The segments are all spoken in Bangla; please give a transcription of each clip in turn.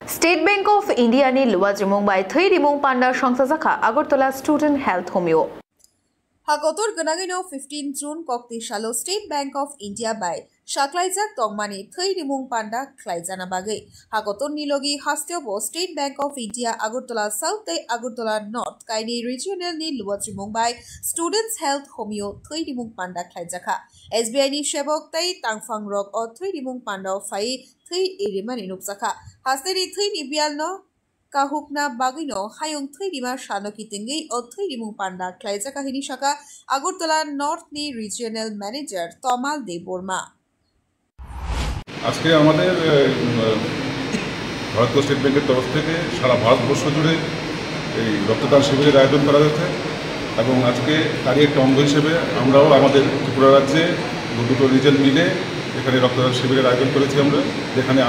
State Bank of India ni luwa jimung bai thui rimung panda songsa sakha Agartala Student Health Homeo. Hagotor ganagino 15 June kokti shalo State Bank of India by Shaklaizak Tongmani thui rimung panda klaizana bagai. Hagotor nilogi hastyobo State Bank of India Agartala South te Agartala North kaini regional ni luwa jimung bai Students Health Homeo thui rimung panda klaizaka. SBI ni shebok tai tangfang rock or thui rimung panda fai thui iriman inukzaka. Hasteri thui nibial no kahukna bagino hayung thui rima shano kitingi o thui rimung panda klaizaka hini shaka Agartala North ni regional manager Tomal De Borma. আজকে আমাদের ভারতীয় স্টেট ব্যাংকের তরফ থেকে সারা ভারতবর্ষ জুড়ে এই রক্তদান শিবিরের আয়োজন করা হয়েছে এবং আজকে তারই একটা অঙ্গ হিসেবে আমরাও আমাদের ত্রিপুরা রাজ্যে দুটো রিজন মিলে এখানে রক্তদান শিবিরের আয়োজন করেছি আমরা, যেখানে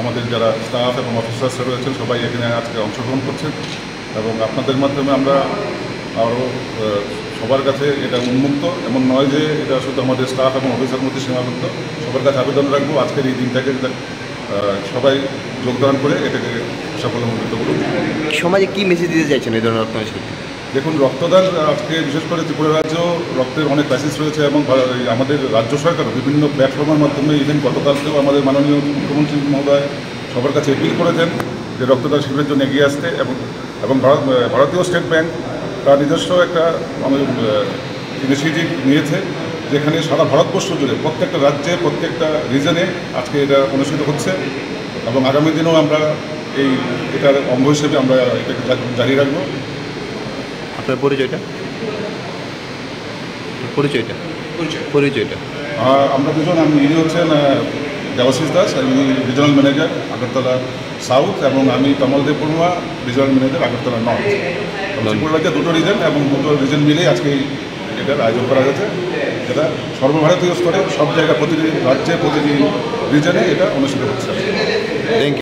আমাদের যারা স্টাফ এবং অফিসার্সরা রয়েছেন সবাই এখানে আজকে অংশগ্রহণ করছেন এবং আপনাদের মাধ্যমে আমরা আরও সবার কাছে এটা উন্মুক্ত, এমন নয় যে এটা শুধু আমাদের স্টাফ এবং অফিসার মধ্যে সীমাবদ্ধ। সবার কাছে আবেদন রাখবো আজকের এই দিনটাকে সবাই যোগদান করে এটাকে সাফল্যমণ্ডিত করুন। সমাজে কি মেসেজ দিতে চাইছেন এই ধরনের রক্তদান শিবির? দেখুন, রক্তদান আজকে বিশেষ করে ত্রিপুরা রাজ্য রক্তের অনেক ক্রাইসিস রয়েছে এবং আমাদের রাজ্য সরকার বিভিন্ন প্ল্যাটফর্মের মাধ্যমে ইভেন গতকালকেও আমাদের মাননীয় মুখ্যমন্ত্রী মহোদয় সবার কাছে অ্যাপিল করেছেন যে রক্তদান শিবিরের জন্য এগিয়ে আসতে এবং ভারতীয় স্টেট ব্যাংক তার নিজস্ব একটা ইনিশিয়েটিভ নিয়েছে, যেখানে সারা ভারতবর্ষ জুড়ে প্রত্যেকটা রাজ্যে প্রত্যেকটা রিজনে আজকে এটা অনুষ্ঠিত হচ্ছে এবং আগামী দিনেও আমরা এটার অঙ্গ হিসেবে আমরা এটাকে জারি রাখবো। আপনার পরিচয়টা? আমরা দুজন, ইনি হচ্ছেন দেবাশিস দাস, ইনি রিজনাল ম্যানেজার আগরতলা সাউথ এবং আমি Tamal Dev Barma, regional manager Agartala north. Tripura রাজ্যে দুটো রিজন এবং দুটো রিজন মিলেই আজকে এটার আয়োজন করা হয়েছে, যেটা সর্বভারতীয় স্তরে সব জায়গায় প্রতিটি রাজ্যে প্রতিটি রিজনে এটা অনুষ্ঠিত হচ্ছে। Thank you.